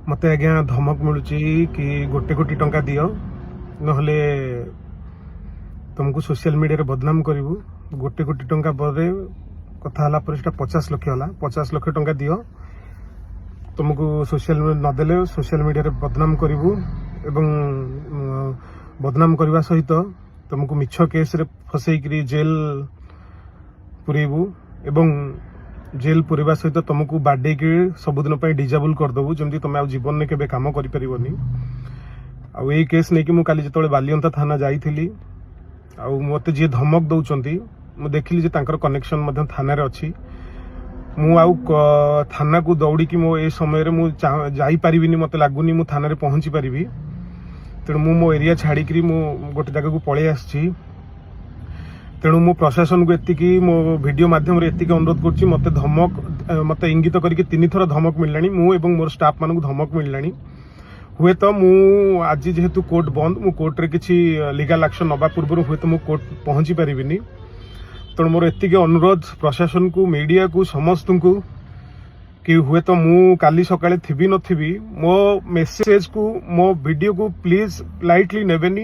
मत आज्ञा धमक मिलूँ कि 1 कोटी टंका दियो नहले तुमको सोशल मीडिया बदनाम करूँ 1 कोटी टंका पर कथा 50 लाख है 50 लाख टंका दियो तुमको सोशल नदेले सोशल मीडिया बदनाम करूँ एवं बदनाम करने सहित तुमको मिछ केस रे फसैकरी जेल पुरेबू एवं जेल पुरेबा सहित तुमको बाडे की सबुदिन डिजाबुल करदेबू जमी तुम जीवन में केबे काम कर केस नहीं कि मुझे जो बालियंता थाना जाइली मत जी धमक दौरान मुझे देखिली कनेक्शन थाना अच्छी थाना को दौड़ी मो ए समय मुझे मत लगुनि मु थाना पहुंची पारि तेणु मो एरिया छाड़ी गोटे जगह को पलि आसी तेणु मो प्रशासन को एतिकी मो वीडियो माध्यम एतिकी अनुरोध करुच्ची मत इंगित करके 3 थर धमक मिललानी मु एवं मोर स्टाफ मानक धमक मिललानी हुए तो मु आज जेहेतु कोर्ट बंद मु कोर्ट रे किछि लीगल एक्शन नबा पूर्व हुए तो मु कोर्ट पहुंची पारिबिनी तेणु मोर एतिकी अनुरोध प्रशासन को मीडिया को समस्त को कि हुए तो मु काली सकाळे थिबी नथिबी मो मेसेज को मो वीडियो को प्लीज लाइटली नेबेनी।